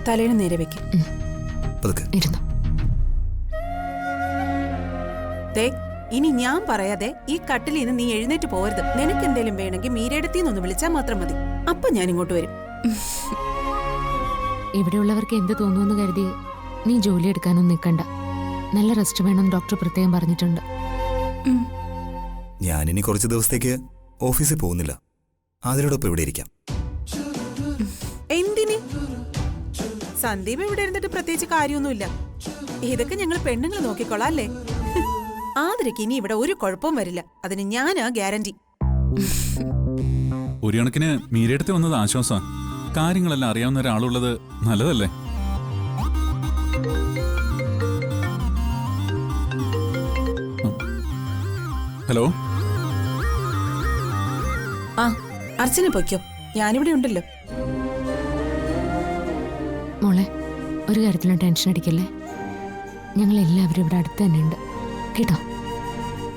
തലയിൽ നേരെ വെക്കും. ഇരുന്നു. ഇനി ഞാൻ പറയാതെ ഈ കട്ടിൽ നിന്ന് നീ എഴുന്നേറ്റ് പോരുത്. നിനക്ക് എന്തേലും വേണമെങ്കിൽ മീരയെടുത്തിന്നൊന്ന് വിളിച്ചാൽ മാത്രം മതി. അപ്പൊ ഞാൻ ഇങ്ങോട്ട് വരും. ഇവിടെയുള്ളവർക്ക് എന്ത് തോന്നുമെന്ന് കരുതി നീ ജോലി എടുക്കാനൊന്നും നിൽക്കണ്ട. നല്ല റെസ്റ്റ് വേണം ഡോക്ടർ പ്രത്യേകം പറഞ്ഞിട്ടുണ്ട്. ഞാനിനി കുറച്ച് ദിവസത്തേക്ക് ഓഫീസിൽ പോകുന്നില്ല. അതിനോടൊപ്പം ഇവിടെ ഇരിക്കാം. എന്തിന്? സന്ദീപ് ഇവിടെ ഇരുന്നിട്ട് പ്രത്യേകിച്ച് കാര്യമൊന്നുമില്ല. ഇതൊക്കെ ഞങ്ങൾ പെണ്ണുങ്ങൾ നോക്കിക്കൊള്ളാം അല്ലേ? ആതിരക്ക് ഇനി ഇവിടെ ഒരു കുഴപ്പവും വരില്ല. അതിന് ഞാനാ ഗ്യാരണ്ടി. ഒരു കണക്കിന് മീരയെടുത്ത് വന്നത് ആശ്വാസം. കാര്യങ്ങളെല്ലാം അറിയാവുന്ന ഒരാളുള്ളത് നല്ലതല്ലേ? ഹലോ. ആ അർച്ചന പൊയ്ക്കോ, ഞാനിവിടെ ഉണ്ടല്ലോ. മോളെ, ഒരു കാര്യത്തിലും ടെൻഷൻ അടിക്കല്ലേ. ഞങ്ങൾ എല്ലാവരും ഇവിടെ അടുത്ത് തന്നെ ഉണ്ട് കേട്ടോ.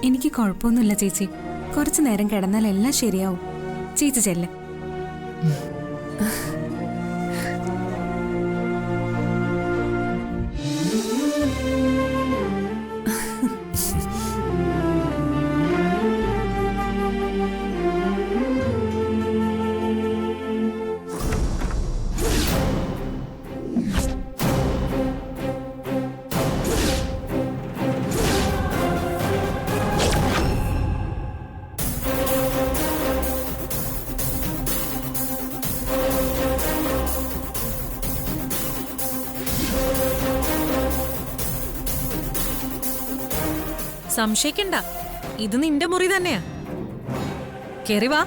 എനിക്ക് കുഴപ്പമൊന്നുമില്ല ചേച്ചി. കുറച്ചു നേരം കിടന്നാൽ എല്ലാം ശരിയാവും. ചേച്ചി ചെല്ല്. സംശയിക്കണ്ട, ഇത് നിന്റെ മുറി തന്നെയാ. കേറി വാ.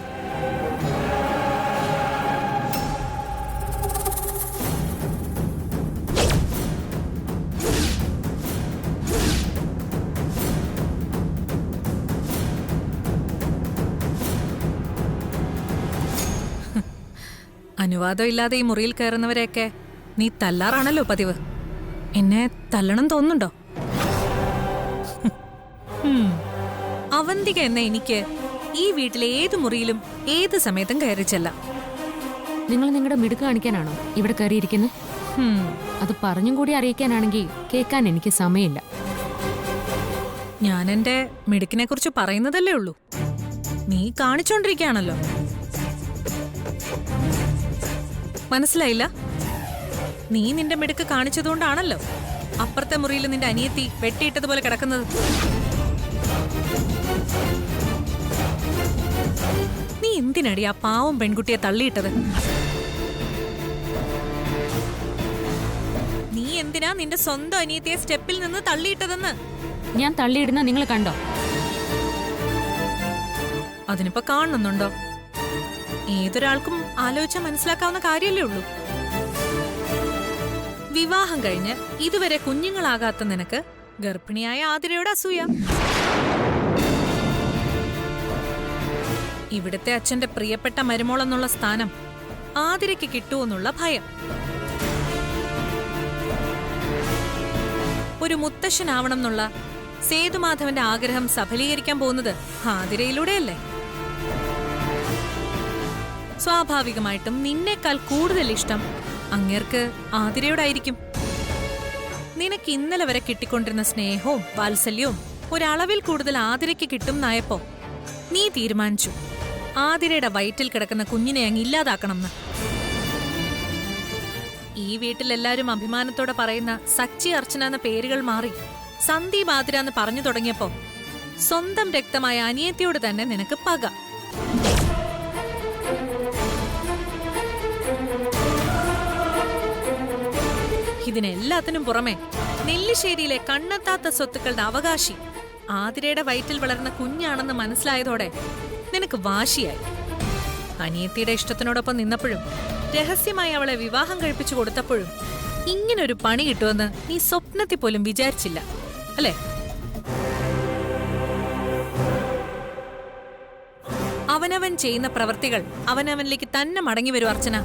അനുവാദം ഇല്ലാതെ ഈ മുറിയിൽ കയറുന്നവരെയൊക്കെ നീ തല്ലാറാണല്ലോ പതിവ്. എന്നെ തല്ലണം തോന്നുന്നുണ്ടോ? അവന്തിക എന്ന എനിക്ക് ഈ വീട്ടിലെ ഏത് മുറിയിലും ഏത് സമയത്തും കയറി ചെല്ലാം. നിങ്ങൾ നിങ്ങളുടെ മിടുക്ക് കാണിക്കാനാണോ ഇവിടെ കയറിയിരിക്കുന്നത്? അത് പറഞ്ഞും കൂടി അറിയിക്കാനാണെങ്കിൽ കേൾക്കാൻ എനിക്ക് സമയമില്ല. ഞാൻ എന്റെ മിടുക്കിനെ കുറിച്ച് പറയുന്നതല്ലേ ഉള്ളൂ. നീ കാണിച്ചോണ്ടിരിക്കുകയാണല്ലോ. മനസ്സിലായില്ല? നീ നിന്റെ മിടുക്ക് കാണിച്ചതുകൊണ്ടാണല്ലോ അപ്പുറത്തെ മുറിയിൽ നിന്റെ അനിയത്തി വെട്ടിയിട്ടതുപോലെ കിടക്കുന്നത്. നീ എന്തിനടി ആ പാവം പെൺകുട്ടിയെ തള്ളിയിട്ടത്? നീ എന്തിനാ നിന്റെ സ്വന്തം അനിയത്തിയെ സ്റ്റെപ്പിൽ നിന്ന് തള്ളിയിട്ടതെന്ന്? ഞാൻ തള്ളിയിടുന്ന നിങ്ങൾ കണ്ടോ? അതിനിപ്പോ കാണുന്നുണ്ടോ? ഏതൊരാൾക്കും ആലോചിച്ചാൽ മനസ്സിലാക്കാവുന്ന കാര്യമല്ലേ ഉള്ളൂ. വിവാഹം കഴിഞ്ഞ് ഇതുവരെ കുഞ്ഞുങ്ങളാകാത്ത നിനക്ക് ഗർഭിണിയായ ആതിരയുടെ അസൂയ. ഇവിടുത്തെ അച്ഛന്റെ പ്രിയപ്പെട്ട മരുമോളെന്നുള്ള സ്ഥാനം ആതിരയ്ക്ക് കിട്ടുമെന്നുള്ള ഭയം. ഒരു മുത്തശ്ശനാവണം എന്നുള്ള സേതുമാധവന്റെ ആഗ്രഹം സഫലീകരിക്കാൻ പോകുന്നത് ആതിരയിലൂടെയല്ലേ? സ്വാഭാവികമായിട്ടും നിന്നേക്കാൾ കൂടുതൽ ഇഷ്ടം അങ്ങേർക്ക് ആതിരയോടായിരിക്കും. നിനക്ക് ഇന്നലെ വരെ കിട്ടിക്കൊണ്ടിരുന്ന സ്നേഹവും വാത്സല്യവും ഒരളവിൽ കൂടുതൽ ആതിരയ്ക്ക് കിട്ടും എന്നായപ്പോ നീ തീരുമാനിച്ചു ആതിരയുടെ വയറ്റിൽ കിടക്കുന്ന കുഞ്ഞിനെ അങ്ങ് ഇല്ലാതാക്കണമെന്ന്. ഈ വീട്ടിലെല്ലാരും അഭിമാനത്തോടെ പറയുന്ന സച്ചി അർച്ചന എന്ന പേരുകൾ മാറി സന്ദീപ് ആതിര എന്ന് പറഞ്ഞു തുടങ്ങിയപ്പോ സ്വന്തം രക്തമായ അനിയത്തിയോട് തന്നെ നിനക്ക് പക. ഇതിനെല്ലാത്തിനും പുറമെ നെല്ലിശ്ശേരിയിലെ കണ്ണെത്താത്ത സ്വത്തുക്കളുടെ അവകാശി ആതിരയുടെ വയറ്റിൽ വളർന്ന കുഞ്ഞാണെന്ന് മനസ്സിലായതോടെ നിനക്ക് വാശിയായി. അനിയത്തിയുടെ ഇഷ്ടത്തിനോടൊപ്പം നിന്നപ്പോഴും രഹസ്യമായി അവളെ വിവാഹം കഴിപ്പിച്ചു കൊടുത്തപ്പോഴും ഇങ്ങനൊരു പണി കിട്ടുമെന്ന് നീ സ്വപ്നത്തിൽ പോലും വിചാരിച്ചില്ല അല്ലേ? അവനവൻ ചെയ്യുന്ന പ്രവർത്തികൾ അവനവനിലേക്ക് തന്നെ മടങ്ങി വരും അർച്ചന.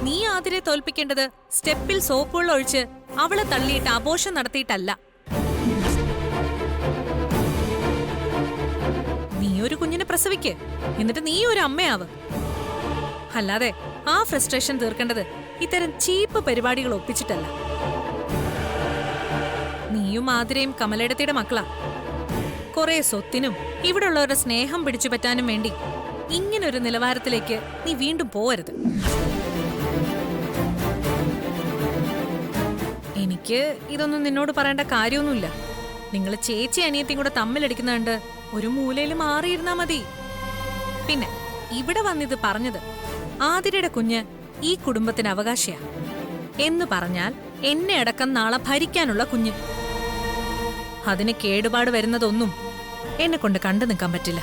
നീ ആതിരെ തോൽപ്പിക്കേണ്ടത് സ്റ്റെപ്പിൽ സോപ്പുകൾ ഒഴിച്ച് അവളെ തള്ളിയിട്ട് ആഘോഷം നടത്തിയിട്ടല്ല. നീ ഒരു കുഞ്ഞിനെ പ്രസവിക്ക്, എന്നിട്ട് നീ ഒരു അമ്മയാവ്. അല്ലാതെ ആ ഫ്രസ്ട്രേഷൻ തീർക്കേണ്ടത് ഇത്തരം ചീപ്പ് പരിപാടികൾ ഒപ്പിച്ചിട്ടല്ല. നീയും ആതിരയും കമലേടത്തിയുടെ മക്കളാ. കുറെ സ്വത്തിനും ഇവിടെ ഉള്ളവരുടെ സ്നേഹം പിടിച്ചു പറ്റാനും വേണ്ടി ഇങ്ങനൊരു നിലവാരത്തിലേക്ക് നീ വീണ്ടും പോവരുത്. എനിക്ക് ഇതൊന്നും നിന്നോട് പറയേണ്ട കാര്യമൊന്നുമില്ല. നിങ്ങൾ ചേച്ചി അനിയത്തിയും കൂടെ തമ്മിലടിക്കുന്നുണ്ട് ഒരു മൂലയിൽ മാറിയിരുന്നാ മതി. പിന്നെ ഇവിടെ വന്നിത് പറഞ്ഞത് ആതിരയുടെ കുഞ്ഞ് ഈ കുടുംബത്തിന് അവകാശിയാ എന്ന് പറഞ്ഞാൽ എന്നെ അടക്കം നാളെ ഭരിക്കാനുള്ള കുഞ്ഞ്. അതിന് കേടുപാട് വരുന്നതൊന്നും എന്നെ കൊണ്ട് കണ്ടു നിൽക്കാൻ പറ്റില്ല.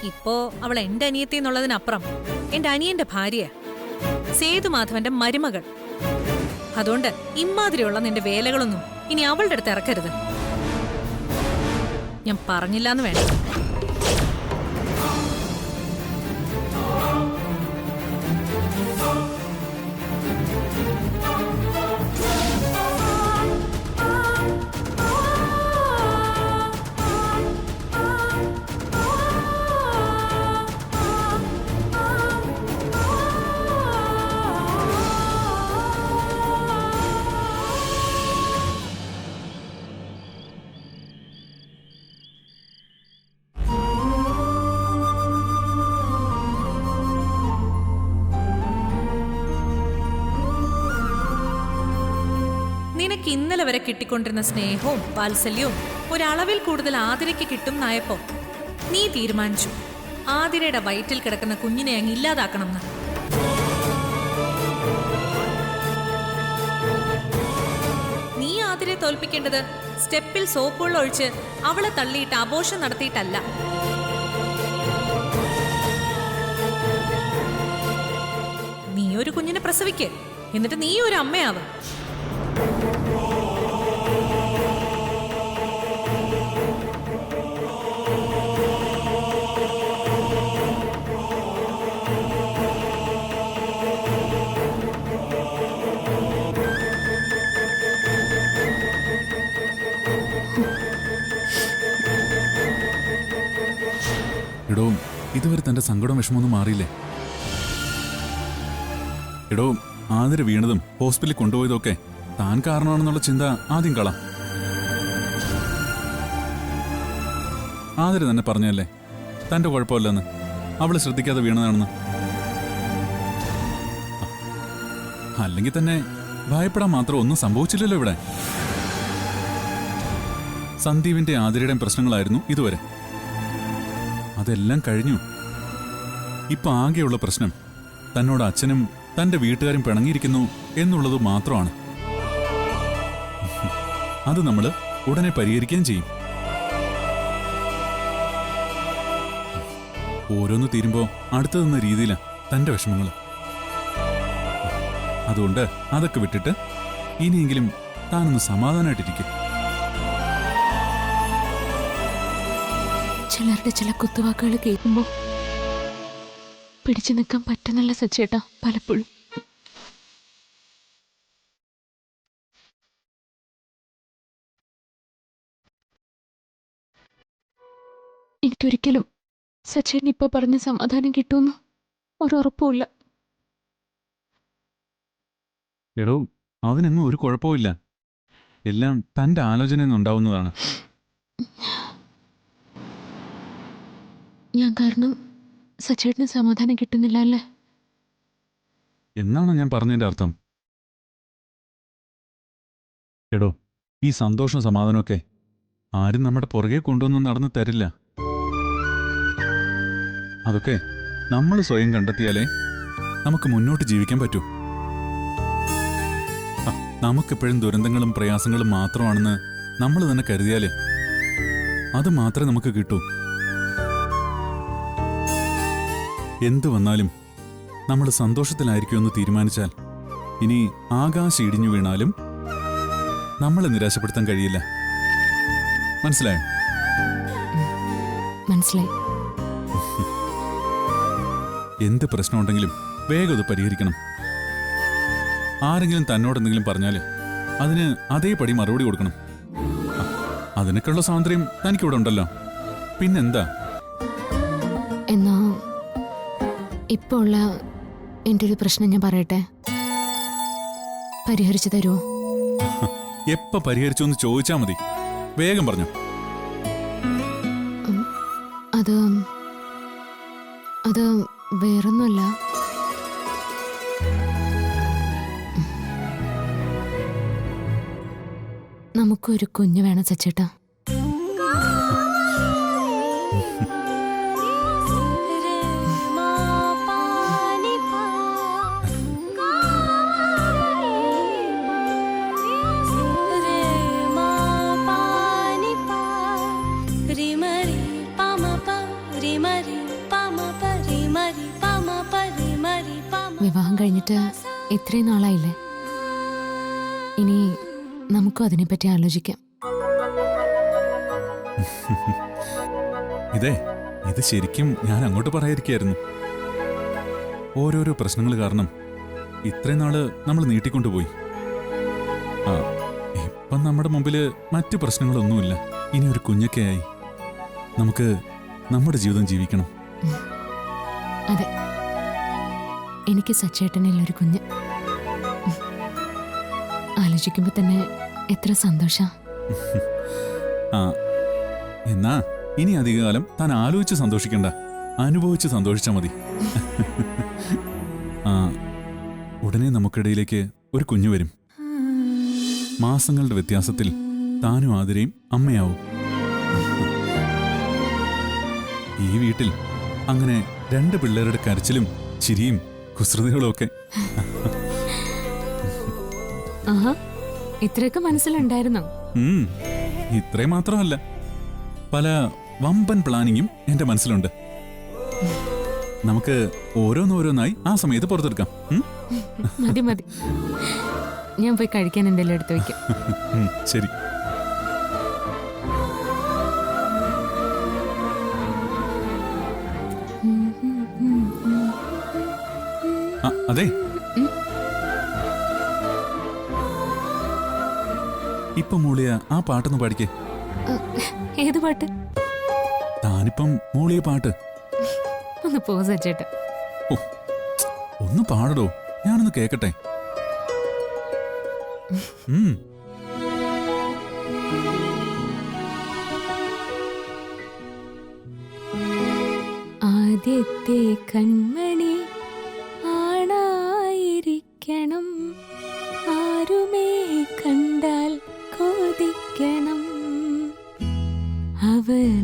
ഇപ്പോ അവൾ എന്റെ അനിയത്തി എന്നുള്ളതിനപ്പുറം എന്റെ അനിയന്റെ ഭാര്യയാ, സേതുമാധവന്റെ മരുമകൾ. അതുകൊണ്ട് ഇമ്മാതിരിയുള്ള നിന്റെ വേലകളൊന്നും ഇനി അവളുടെ അടുത്ത് ഇറക്കരുത്. ഞാൻ പറഞ്ഞില്ലാന്ന് വേണ്ട. നിനക്ക് ഇന്നലെ വരെ കിട്ടിക്കൊണ്ടിരുന്ന സ്നേഹവും വാത്സല്യവും ഒരളവിൽ കൂടുതൽ ആതിരയ്ക്ക് കിട്ടും നായപ്പോ നീ തീരുമാനിച്ചു ആതിരയുടെ വയറ്റിൽ കിടക്കുന്ന കുഞ്ഞിനെ അങ്ങ് ഇല്ലാതാക്കണം എന്ന്. നീ ആതിരയെ തോൽപ്പിക്കേണ്ടത് സ്റ്റെപ്പിൽ സോപ്പുകൾ ഒഴിച്ച് അവളെ തള്ളിയിട്ട് ആഘോഷം നടത്തിയിട്ടല്ല. നീ ഒരു കുഞ്ഞിനെ പ്രസവിക്ക്, എന്നിട്ട് നീ ഒരു അമ്മയാവ്. എടോ, ഇതുവരെ തന്റെ സങ്കടവും വിഷമമൊന്നും മാറിയില്ലേ? എടോ, ആതിര വീണതും ഹോസ്പിറ്റലിൽ കൊണ്ടുപോയതൊക്കെ താൻ കാരണമാണെന്നുള്ള ചിന്ത ആദ്യം കളാം. ആതിര തന്നെ പറഞ്ഞല്ലേ തന്റെ കുഴപ്പമില്ലെന്ന്, അവള് ശ്രദ്ധിക്കാതെ വീണതാണെന്ന്. അല്ലെങ്കിൽ തന്നെ ഭയപ്പെടാൻ മാത്രം ഒന്നും സംഭവിച്ചില്ലല്ലോ ഇവിടെ. സന്ദീപിന്റെ ആതിരയുടെയും പ്രശ്നങ്ങളായിരുന്നു ഇതുവരെ. അതെല്ലാം കഴിഞ്ഞു. ഇപ്പൊ ആകെയുള്ള പ്രശ്നം തന്നോട് അച്ഛനും തന്റെ വീട്ടുകാരും പിണങ്ങിയിരിക്കുന്നു എന്നുള്ളത് മാത്രമാണ്. അത് നമ്മൾ ഉടനെ പരിഹരിക്കുകയും ചെയ്യും. ഓരോന്ന് തീരുമ്പോ അടുത്തതെന്ന രീതിയിലാണ് തന്റെ വിഷമങ്ങൾ. അതുകൊണ്ട് അതൊക്കെ വിട്ടിട്ട് ഇനിയെങ്കിലും താനൊന്ന് സമാധാനമായിട്ടിരിക്കും. ചിലരുടെ ചില കുത്തുവാക്കുകൾ കേൾക്കുമ്പോൾ പിടിച്ചു നിൽക്കാൻ പറ്റുന്നില്ല സച്ചേട്ടാ. പലപ്പോഴും എനിക്കൊരിക്കലും സച്ചേട്ടൻ ഇപ്പൊ പറഞ്ഞ സമാധാനം കിട്ടുമെന്ന് ഒരുറപ്പുമില്ല. എടോ, അതിനൊന്നും ഒരു കുഴപ്പമില്ല. എല്ലാം തന്റെ ആലോചന ഉണ്ടാവുന്നതാണ്. ഞാൻ കാരണം സച്ചേട്ടന് സമാധാനം കിട്ടുന്നില്ല അല്ലേ? എന്നാണ് ഞാൻ പറഞ്ഞതിന്റെ അർത്ഥം? എടോ, ഈ സന്തോഷം സമാധാനമൊക്കെ ആരും നമ്മുടെ പുറകെ കൊണ്ടുവന്ന് നടന്നു തരില്ല. അതൊക്കെ നമ്മൾ സ്വയം കണ്ടെത്തിയാലേ നമുക്ക് മുന്നോട്ട് ജീവിക്കാൻ പറ്റൂ. നമുക്കെപ്പോഴും ദുരന്തങ്ങളും പ്രയാസങ്ങളും മാത്രമാണെന്ന് നമ്മൾ തന്നെ കരുതിയാല് അത് മാത്രമേ നമുക്ക് കിട്ടൂ. എന്തു വന്നാലും നമ്മൾ സന്തോഷത്തിലായിരിക്കുമെന്ന് തീരുമാനിച്ചാൽ ഇനി ആകാശം ഇടിഞ്ഞു വീണാലും നമ്മളെ നിരാശപ്പെടുത്താൻ കഴിയില്ല. മനസ്സിലായോ? മനസ്സിലായി. എന്ത് പ്രശ്നമുണ്ടെങ്കിലും വേഗം അത് പരിഹരിക്കണം. ആരെങ്കിലും തന്നോട് എന്തെങ്കിലും പറഞ്ഞാല് അതിന് അതേപടി മറുപടി കൊടുക്കണം. അതിനൊക്കെയുള്ള സ്വാതന്ത്ര്യം തനിക്കിവിടെ ഉണ്ടല്ലോ. പിന്നെന്താ? എന്നാ ഇപ്പോ ഉള്ള എൻ്റെ ഒരു പ്രശ്നം ഞാൻ പറയട്ടെ, പരിഹരിച്ചു തരുമോ? എപ്പ പരിഹരിച്ചു എന്ന് ചോദിച്ചാ മതി. വേഗം പറഞ്ഞു. അത് അത് വേറൊന്നുമല്ല. നമുക്കൊരു കുഞ്ഞ് വേണം സച്ചേട്ടാ. വിവാഹം കഴിഞ്ഞിട്ട് ഇത്രയും നാളായില്ലേ, ഇനി നമുക്കും അതിനെപ്പറ്റി ആലോചിക്കാം. ഇത് ശരിക്കും ഞാൻ അങ്ങോട്ട് പറയാതിരിക്കായിരുന്നു. ഓരോരോ പ്രശ്നങ്ങൾ കാരണം ഇത്രയും നാള് നമ്മൾ നീട്ടിക്കൊണ്ടുപോയി. ഇപ്പം നമ്മുടെ മുമ്പില് മറ്റു പ്രശ്നങ്ങളൊന്നുമില്ല. ഇനി ഒരു കുഞ്ഞൊക്കെയായി നമുക്ക് നമ്മുടെ ജീവിതം ജീവിക്കണം. അതെ, എനിക്ക് സച്ചേട്ടനുള്ളൊരു കുഞ്ഞ് ആലോചിക്കുമ്പോ തന്നെ എത്ര സന്തോഷ. എന്നാ ഇനി അധികകാലം താൻ ആലോചിച്ച് സന്തോഷിക്കണ്ട, അനുഭവിച്ച് സന്തോഷിച്ചാ മതി. ഉടനെ നമുക്കിടയിലേക്ക് ഒരു കുഞ്ഞു വരും. മാസങ്ങളുടെ വ്യത്യാസത്തിൽ താനും ആതിരയും അമ്മയാവും. ഈ വീട്ടിൽ അങ്ങനെ 2 പിള്ളേരുടെ കരച്ചിലും ചിരിയും കുസൃതികളും ഒക്കെ. ആഹാ, ഇത്രയൊക്കെ മനസ്സിലുണ്ടായിരുന്നോ? ഇത്രയും മാത്രമല്ല, പല വമ്പൻ പ്ലാനിങ്ങും എന്റെ മനസ്സിലുണ്ട്. നമുക്ക് ഓരോന്നോരോന്നായി ആ സമയത്ത് പുറത്തെടുക്കാം. മതി മതി, ഞാൻ പോയി കഴിക്കാൻ എന്തെങ്കിലും എടുത്തു വയ്ക്കാം. ശരി. അതെ, ഇപ്പൊ മൂളിയ ആ പാട്ടൊന്ന് പാടിക്കേ. ഏത് പാട്ട്? താനിപ്പം മൂളിയ പാട്ട്. ഒന്ന് പോ സച്ചേട്ടാ. ഒന്ന് പാടടോ, ഞാനൊന്ന് കേക്കട്ടെ. ആദ്യത്തെ കൺമണി ആണായിരിക്കണം, ആരുമേ കണ്ടാൽ കൊതിക്കണം അവൻ.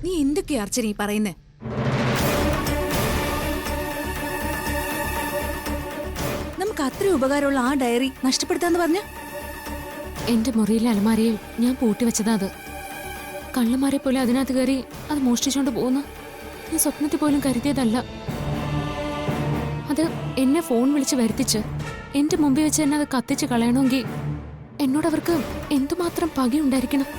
നീ എന്തൊക്കെയാ അർച്ചന ഈ പറയുന്നേ? നമുക്ക് അത്രയും ഉപകാരമുള്ള ആ ഡയറി നഷ്ടപ്പെടുത്താന്ന് പറഞ്ഞ? എന്റെ മുറിയിലെ അലമാരയിൽ ഞാൻ പൂട്ടി വെച്ചതാ അത്. കള്ളന്മാരെ പോലെ അതിനകത്ത് കയറി അത് മോഷ്ടിച്ചോണ്ട് പോകുന്നു. ഞാൻ സ്വപ്നത്തിൽ പോലും കരുതിയതല്ല. അത് എന്നെ ഫോൺ വിളിച്ച് വരുത്തിച്ച് എന്റെ മുമ്പിൽ വെച്ച് എന്നെ അത് കത്തിച്ച് കളയണമെങ്കിൽ എന്നോടവർക്ക് എന്തുമാത്രം പകയുണ്ടായിരിക്കണം.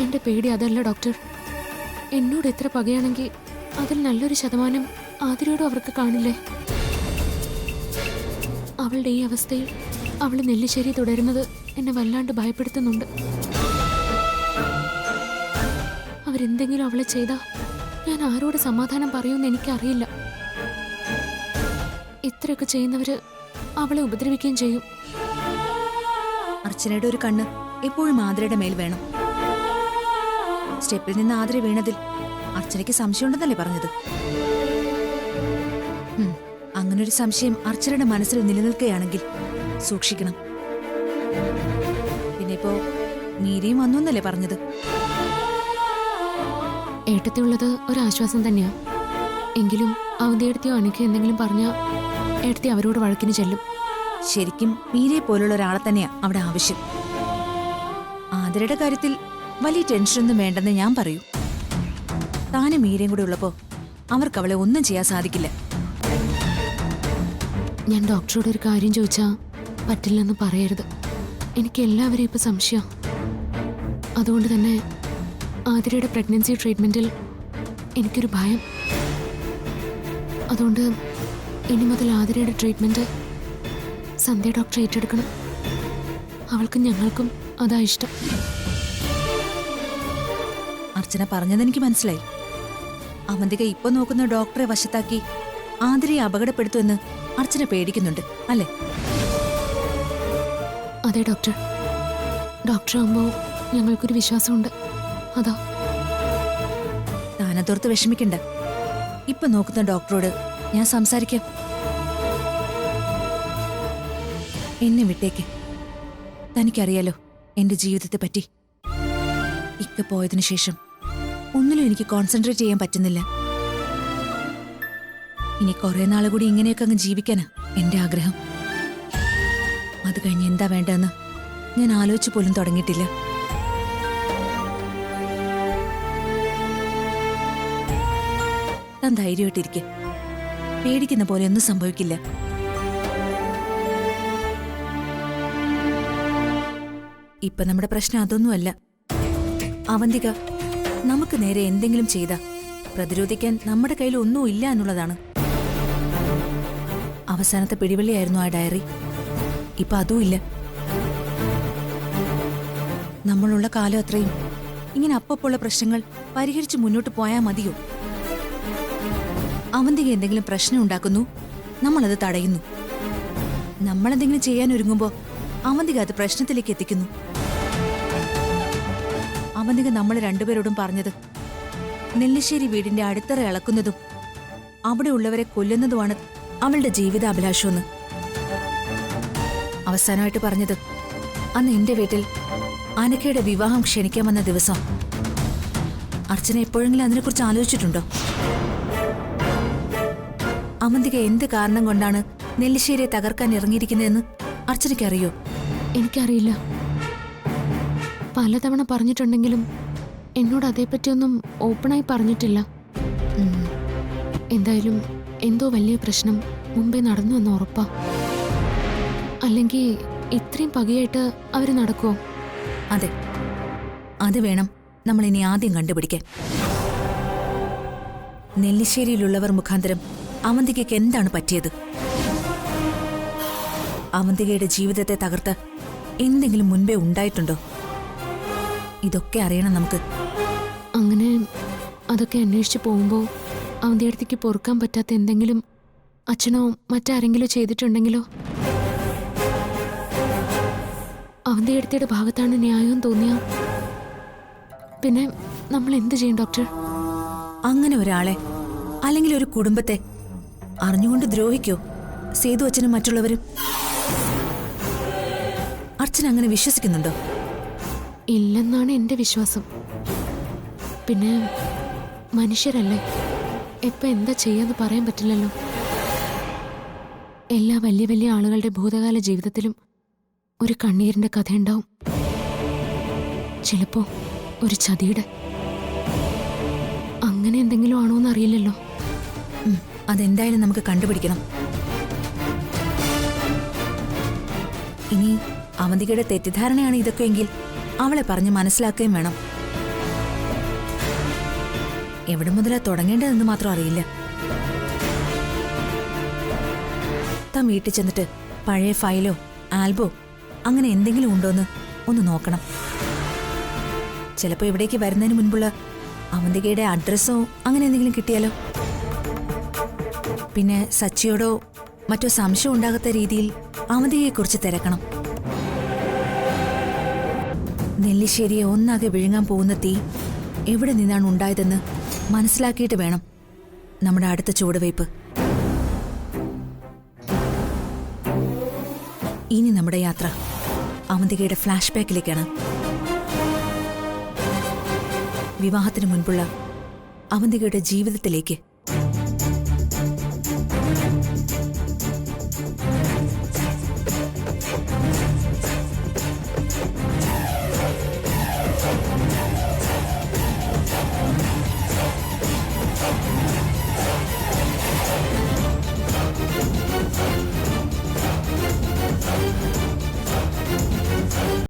എന്റെ പേടി അതല്ല ഡോക്ടർ. എന്നോട് എത്ര പകയാണെങ്കിൽ അതിൽ നല്ലൊരു ശതമാനം ആതിരയോടും അവർക്ക് കാണില്ലേ? അവളുടെ ഈ അവസ്ഥയിൽ അവള് നെല്ലിശ്ശേരി തുടരുന്നത് എന്നെ വല്ലാണ്ട് ഭയപ്പെടുത്തുന്നുണ്ട്. അവരെന്തെങ്കിലും അവളെ ചെയ്താ ഞാൻ ആരോട് സമാധാനം പറയുമെന്ന് എനിക്കറിയില്ല. ഇത്രയൊക്കെ ചെയ്യുന്നവര് അവളെ ഉപദ്രവിക്കുകയും ചെയ്യും. അർച്ചനയുടെ ഒരു കണ്ണ് എപ്പോഴും ആതിരയുടെ മേൽ വേണം. സ്റ്റെപ്പിൽ നിന്ന് ആതിര വീണതിൽ അർച്ചനയ്ക്ക് സംശയമുണ്ടെന്നല്ലേ പറഞ്ഞത്? അങ്ങനൊരു സംശയം അർച്ചനയുടെ മനസ്സിൽ നിലനിൽക്കുകയാണെങ്കിൽ സൂക്ഷിക്കണം. പിന്നെ ഇപ്പോ മീരയും വന്നു എന്നല്ലേ പറഞ്ഞത്? ഏട്ടത്തിയുള്ളത് ഒരാശ്വാസം തന്നെയാ. എങ്കിലും അവന്തിയെടുത്തിയോ അനക്ക് എന്തെങ്കിലും പറഞ്ഞാൽ ഏട്ടത്തി അവരോട് വഴക്കിന് ചെല്ലും. ശരിക്കും മീരയെ പോലുള്ള ഒരാളെ തന്നെയാ അവിടെ ആവശ്യം. ആതിരയുടെ കാര്യത്തിൽ വലിയ ടെൻഷനൊന്നും വേണ്ടെന്ന് ഞാൻ പറയൂ. താനും മീരയും കൂടെ ഉള്ളപ്പോ അവർക്ക് അവളെ ഒന്നും ചെയ്യാൻ സാധിക്കില്ല. ഞാൻ ഡോക്ടറോട് ഒരു കാര്യം ചോദിച്ചാ പറ്റില്ലെന്ന് പറയരുത്. എനിക്ക് എല്ലാവരെയും ഇപ്പൊ സംശയം. അതുകൊണ്ട് തന്നെ ആതിരയുടെ പ്രഗ്നൻസി ട്രീറ്റ്മെന്റിൽ എനിക്കൊരു ഭയം. അതുകൊണ്ട് ഇനി മുതൽ ആതിരയുടെ ട്രീറ്റ്മെന്റ് സന്ധ്യ ഡോക്ടർ ഏറ്റെടുക്കണം. അവൾക്കും ഞങ്ങൾക്കും അതാ ഇഷ്ടം. അർച്ചന പറഞ്ഞതെനിക്ക് മനസ്സിലായി. അവന്തിക ഇപ്പൊ നോക്കുന്ന ഡോക്ടറെ വശത്താക്കി ആതിരയെ അപകടപ്പെടുത്തുമെന്ന് അർച്ചന പേടിക്കുന്നുണ്ട് അല്ലേ? അതെ ഡോക്ടർ. ഡോക്ടറാകുമ്പോൾ ഞങ്ങൾക്കൊരു വിശ്വാസമുണ്ട്. അതാ. താനതോർത്ത് വിഷമിക്കണ്ട. ഇപ്പൊ നോക്കുന്ന ഡോക്ടറോട് ഞാൻ സംസാരിക്കാം. എന്നെ വിട്ടേക്ക്. തനിക്കറിയാലോ എന്റെ ജീവിതത്തെ പറ്റി. ഇക്ക പോയതിനു ശേഷം ഒന്നിലും എനിക്ക് കോൺസെൻട്രേറ്റ് ചെയ്യാൻ പറ്റുന്നില്ല. ഇനി കുറെ നാൾ കൂടി ഇങ്ങനെയൊക്കെ അങ്ങ് ജീവിക്കാനാ എന്റെ ആഗ്രഹം. അത് കഴിഞ്ഞ് എന്താ വേണ്ടതെന്ന് ഞാൻ ആലോചിച്ചു പോലും തുടങ്ങിയിട്ടില്ല. താൻ ധൈര്യമായിട്ടിരിക്കെ. പേടിക്കുന്ന പോലെ ഒന്നും സംഭവിക്കില്ല. ഇപ്പൊ നമ്മുടെ പ്രശ്നം അതൊന്നുമല്ല. അവന്തിക നമുക്ക് നേരെ എന്തെങ്കിലും ചെയ്താ പ്രതിരോധിക്കാൻ നമ്മുടെ കയ്യിൽ ഒന്നും ഇല്ല എന്നുള്ളതാണ്. അവസാനത്തെ പിടിവള്ളിയായിരുന്നു ആ ഡയറി. ഇപ്പൊ അതുമില്ല. നമ്മളുള്ള കാലം അത്രയും ഇങ്ങനെ അപ്പപ്പുള്ള പ്രശ്നങ്ങൾ പരിഹരിച്ച് മുന്നോട്ട് പോയാൽ മതിയോ? അവന്തിക എന്തെങ്കിലും പ്രശ്നം ഉണ്ടാക്കുന്നു, നമ്മളത് തടയുന്നു. നമ്മളെന്തെങ്കിലും ചെയ്യാൻ ഒരുങ്ങുമ്പോ അവന്തിക അത് പ്രശ്നത്തിലേക്ക് എത്തിക്കുന്നു. അവന്തിക നമ്മൾ രണ്ടുപേരോടും പറഞ്ഞത് നെല്ലിശ്ശേരി വീടിന്റെ അടിത്തറ ഇളക്കുന്നതും അവിടെ ഉള്ളവരെ കൊല്ലുന്നതുമാണ് അവളുടെ ജീവിതാഭിലാഷമെന്ന്. അവസാനമായിട്ട് പറഞ്ഞത് അന്ന് എന്റെ വീട്ടിൽ അനക്കയുടെ വിവാഹം ക്ഷണിക്കാമെന്ന ദിവസം. അർച്ചന എപ്പോഴെങ്കിലും അതിനെക്കുറിച്ച് ആലോചിച്ചിട്ടുണ്ടോ? അവന്തിക എന്ത് കാരണം കൊണ്ടാണ് നെല്ലിശ്ശേരിയെ തകർക്കാൻ ഇറങ്ങിയിരിക്കുന്നതെന്ന് അർച്ചനയ്ക്കറിയോ? എനിക്കറിയില്ല. പലതവണ പറഞ്ഞിട്ടുണ്ടെങ്കിലും എന്നോട് അതേപ്പറ്റിയൊന്നും ഓപ്പണായി പറഞ്ഞിട്ടില്ല. എന്തായാലും എന്തോ വലിയ പ്രശ്നം മുമ്പേ നടന്നു എന്ന് ഉറപ്പാ. അല്ലെങ്കിൽ ഇത്രയും പകയായിട്ട് അവര് നടക്കുമോ? അതെ, അത് വേണം നമ്മൾ ഇനി ആദ്യം കണ്ടുപിടിക്കാൻ. നെല്ലിശ്ശേരിയിലുള്ളവർ മുഖാന്തരം അവന്തികയ്ക്ക് എന്താണ് പറ്റിയത്? അവന്തികയുടെ ജീവിതത്തെ തകർത്ത് എന്തെങ്കിലും മുൻപേ ഉണ്ടായിട്ടുണ്ടോ? ഇതൊക്കെ അറിയണം നമുക്ക്. അങ്ങനെ അതൊക്കെ അന്വേഷിച്ച് പോകുമ്പോൾ അവൻ്റെ അടുത്തേക്ക് പൊറുക്കാൻ പറ്റാത്ത എന്തെങ്കിലും അച്ഛനോ മറ്റാരെങ്കിലോ ചെയ്തിട്ടുണ്ടെങ്കിലോ? അവൻ്റെ അടുത്തയുടെ ഭാഗത്താണ് ന്യായം തോന്നിയ പിന്നെ നമ്മൾ എന്ത് ചെയ്യും ഡോക്ടർ? അങ്ങനെ ഒരാളെ അല്ലെങ്കിൽ ഒരു കുടുംബത്തെ അറിഞ്ഞുകൊണ്ട് ദ്രോഹിക്കോ സേതു അച്ഛനും മറ്റുള്ളവരും? അർച്ചന അങ്ങനെ വിശ്വസിക്കുന്നുണ്ടോ? ഇല്ലെന്നാണ് എൻ്റെ വിശ്വാസം. പിന്നെ മനുഷ്യരല്ലേ, എപ്പോൾ എന്താ ചെയ്യാന്ന് പറയാൻ പറ്റില്ലല്ലോ. എല്ലാ വലിയ വലിയ ആളുകളുടെ ഭൂതകാല ജീവിതത്തിലും ഒരു കണ്ണീരിൻ്റെ കഥയുണ്ടാവും. ചിലപ്പോ ഒരു ചതിയുടെ. അങ്ങനെ എന്തെങ്കിലും ആണോന്ന് അറിയില്ലല്ലോ. അതെന്തായാലും നമുക്ക് കണ്ടുപിടിക്കണം. ഇനി അവന്തികയുടെ തെറ്റിദ്ധാരണയാണ് ഇതൊക്കെയെങ്കിൽ അവളെ പറഞ്ഞ് മനസ്സിലാക്കുകയും വേണം. എവിടെ മുതലാ തുടങ്ങേണ്ടതെന്ന് മാത്രം അറിയില്ല. താൻ വീട്ടിൽ ചെന്നിട്ട് പഴയ ഫയലോ ആൽബോ അങ്ങനെ എന്തെങ്കിലും ഉണ്ടോന്ന് ഒന്ന് നോക്കണം. ചിലപ്പോൾ ഇവിടേക്ക് വരുന്നതിന് മുൻപുള്ള അവന്തികയുടെ അഡ്രസ്സോ അങ്ങനെ എന്തെങ്കിലും കിട്ടിയാലോ? പിന്നെ സച്ചിയോടോ മറ്റോ സംശയം ഉണ്ടാകാത്ത രീതിയിൽ അവന്തികയെക്കുറിച്ച് തിരക്കണം. നെല്ലിശ്ശേരിയെ ഒന്നാകെ വിഴുങ്ങാൻ പോകുന്ന തീ എവിടെ നിന്നാണ് ഉണ്ടായതെന്ന് മനസ്സിലാക്കിയിട്ട് വേണം നമ്മുടെ അടുത്ത ചുവടുവയ്പ്. ഇനി നമ്മുടെ യാത്ര അവന്തികയുടെ ഫ്ലാഷ് ബാക്കിലേക്കാണ്. വിവാഹത്തിന് മുൻപുള്ള അവന്തികയുടെ ജീവിതത്തിലേക്ക്.